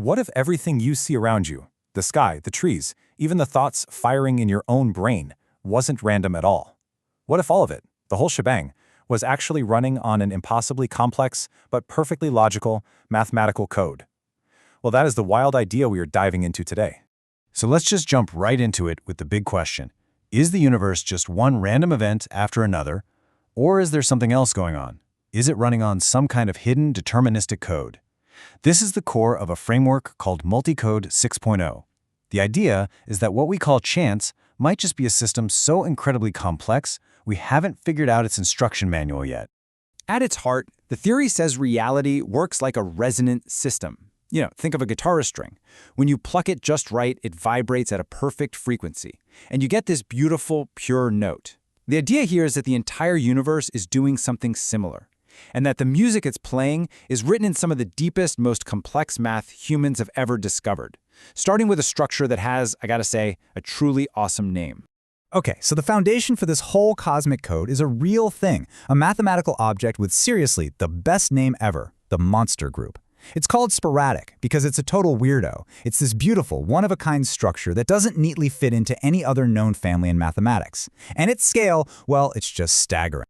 What if everything you see around you, the sky, the trees, even the thoughts firing in your own brain, wasn't random at all? What if all of it, the whole shebang, was actually running on an impossibly complex but perfectly logical mathematical code? Well, that is the wild idea we are diving into today. So let's just jump right into it with the big question. Is the universe just one random event after another, or is there something else going on? Is it running on some kind of hidden deterministic code? This is the core of a framework called Multicode 6.0. The idea is that what we call chance might just be a system so incredibly complex we haven't figured out its instruction manual yet. At its heart, the theory says reality works like a resonant system. Think of a guitar string. When you pluck it just right, it vibrates at a perfect frequency, and you get this beautiful, pure note. The idea here is that the entire universe is doing something similar, and that the music it's playing is written in some of the deepest, most complex math humans have ever discovered, starting with a structure that has, I gotta say, a truly awesome name. Okay, so the foundation for this whole cosmic code is a real thing, a mathematical object with seriously the best name ever, the monster group. It's called sporadic because it's a total weirdo. It's this beautiful, one-of-a-kind structure that doesn't neatly fit into any other known family in mathematics. And its scale, well, it's just staggering.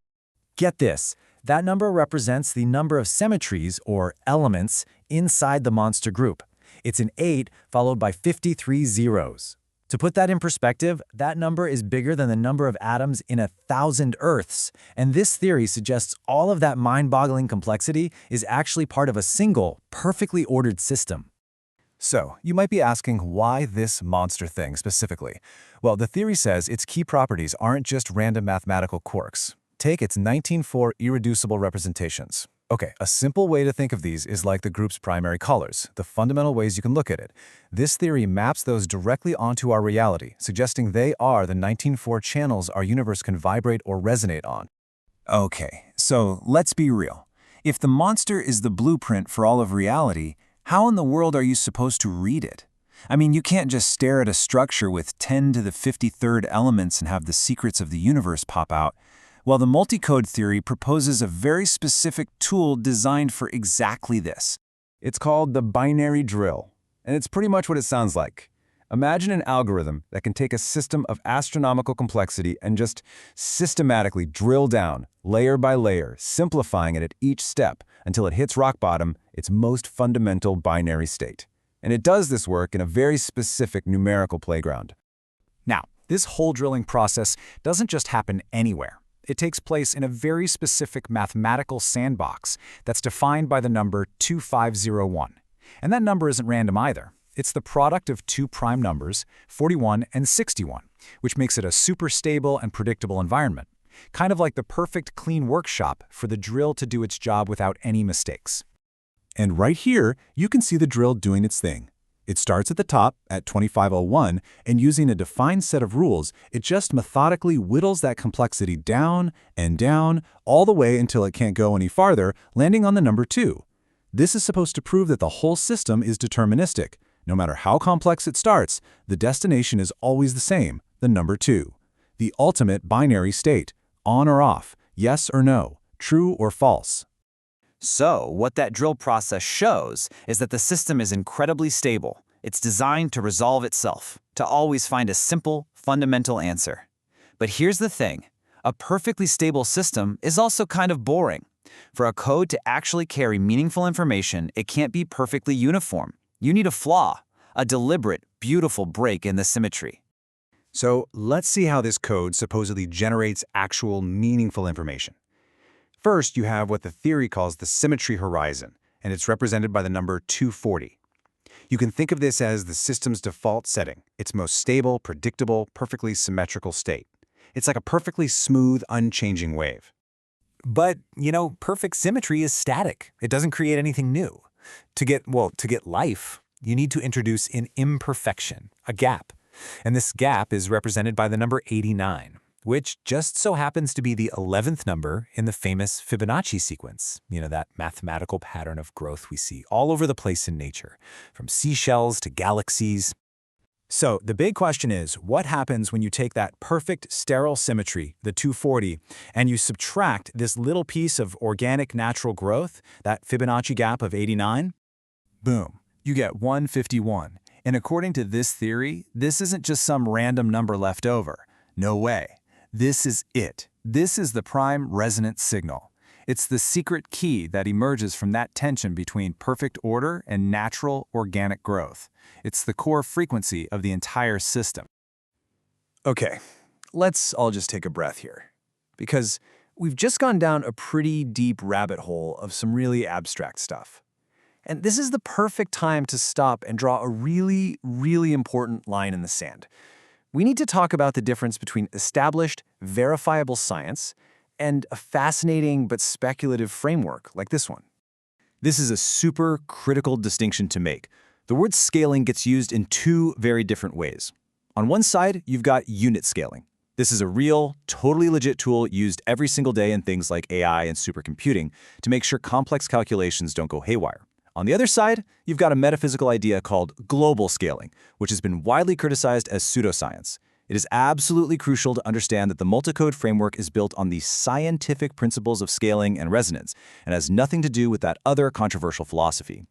Get this, that number represents the number of symmetries, or elements, inside the monster group. It's an 8 followed by 53 zeros. To put that in perspective, that number is bigger than the number of atoms in 1,000 Earths, and this theory suggests all of that mind-boggling complexity is actually part of a single, perfectly ordered system. So, you might be asking why this monster thing specifically? Well, the theory says its key properties aren't just random mathematical quirks. Take its 19-4 irreducible representations. Okay, a simple way to think of these is like the group's primary colors, the fundamental ways you can look at it. This theory maps those directly onto our reality, suggesting they are the 19-4 channels our universe can vibrate or resonate on. Okay, so let's be real. If the monster is the blueprint for all of reality, how in the world are you supposed to read it? I mean, you can't just stare at a structure with 10 to the 53rd elements and have the secrets of the universe pop out. Well, the multicode theory proposes a very specific tool designed for exactly this. It's called the binary drill, and it's pretty much what it sounds like. Imagine an algorithm that can take a system of astronomical complexity and just systematically drill down, layer by layer, simplifying it at each step until it hits rock bottom, its most fundamental binary state. And it does this work in a very specific numerical playground. Now, this whole drilling process doesn't just happen anywhere. It takes place in a very specific mathematical sandbox that's defined by the number 2501. And that number isn't random either. It's the product of two prime numbers, 41 and 61, which makes it a super stable and predictable environment, kind of like the perfect clean workshop for the drill to do its job without any mistakes. And right here, you can see the drill doing its thing. It starts at the top, at 2501, and using a defined set of rules, it just methodically whittles that complexity down and down, all the way until it can't go any farther, landing on the number 2. This is supposed to prove that the whole system is deterministic. No matter how complex it starts, the destination is always the same, the number 2. The ultimate binary state, on or off, yes or no, true or false. So, what that drill process shows is that the system is incredibly stable. It's designed to resolve itself, to always find a simple, fundamental answer. But here's the thing. A perfectly stable system is also kind of boring. For a code to actually carry meaningful information, it can't be perfectly uniform. You need a flaw, a deliberate, beautiful break in the symmetry. So let's see how this code supposedly generates actual meaningful information. First, you have what the theory calls the symmetry horizon, and it's represented by the number 240. You can think of this as the system's default setting, its most stable, predictable, perfectly symmetrical state. It's like a perfectly smooth, unchanging wave. But, perfect symmetry is static. It doesn't create anything new. To get life, you need to introduce an imperfection, a gap. And this gap is represented by the number 89. Which just so happens to be the 11th number in the famous Fibonacci sequence, that mathematical pattern of growth we see all over the place in nature, from seashells to galaxies. So the big question is, what happens when you take that perfect sterile symmetry, the 240, and you subtract this little piece of organic natural growth, that Fibonacci gap of 89? Boom. You get 151. And according to this theory, this isn't just some random number left over. No way. This is it. This is the prime resonance signal. It's the secret key that emerges from that tension between perfect order and natural organic growth. It's the core frequency of the entire system. Okay, let's all just take a breath here. Because we've just gone down a pretty deep rabbit hole of some really abstract stuff. And this is the perfect time to stop and draw a really, really important line in the sand. We need to talk about the difference between established, verifiable science and a fascinating but speculative framework like this one. This is a super critical distinction to make. The word scaling gets used in two very different ways. On one side, you've got unit scaling. This is a real, totally legit tool used every single day in things like AI and supercomputing to make sure complex calculations don't go haywire. On the other side, you've got a metaphysical idea called global scaling, which has been widely criticized as pseudoscience. It is absolutely crucial to understand that the multicode framework is built on the scientific principles of scaling and resonance, and has nothing to do with that other controversial philosophy.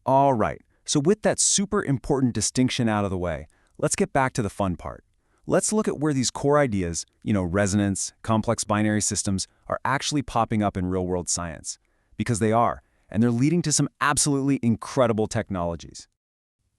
All right, so with that super important distinction out of the way, let's get back to the fun part. Let's look at where these core ideas, resonance, complex binary systems, are actually popping up in real-world science. Because they are, and they're leading to some absolutely incredible technologies.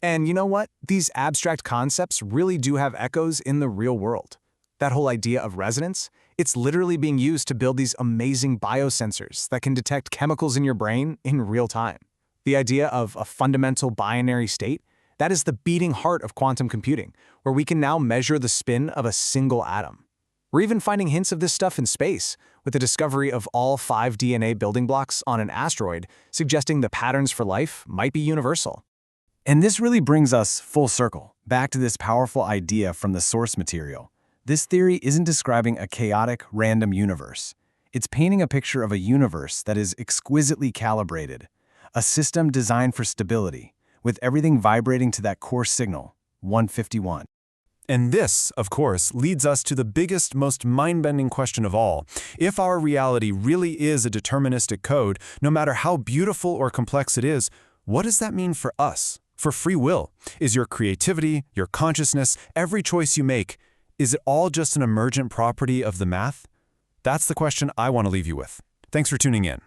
And you know what? These abstract concepts really do have echoes in the real world. That whole idea of resonance, it's literally being used to build these amazing biosensors that can detect chemicals in your brain in real time. The idea of a fundamental binary state, that is the beating heart of quantum computing, where we can now measure the spin of a single atom. We're even finding hints of this stuff in space, with the discovery of all 5 DNA building blocks on an asteroid, suggesting the patterns for life might be universal. And this really brings us full circle, back to this powerful idea from the source material. This theory isn't describing a chaotic, random universe. It's painting a picture of a universe that is exquisitely calibrated, a system designed for stability, with everything vibrating to that core signal, 151. And this, of course, leads us to the biggest, most mind-bending question of all. If our reality really is a deterministic code, no matter how beautiful or complex it is, what does that mean for us? For free will? Is your creativity, your consciousness, every choice you make, is it all just an emergent property of the math? That's the question I want to leave you with. Thanks for tuning in.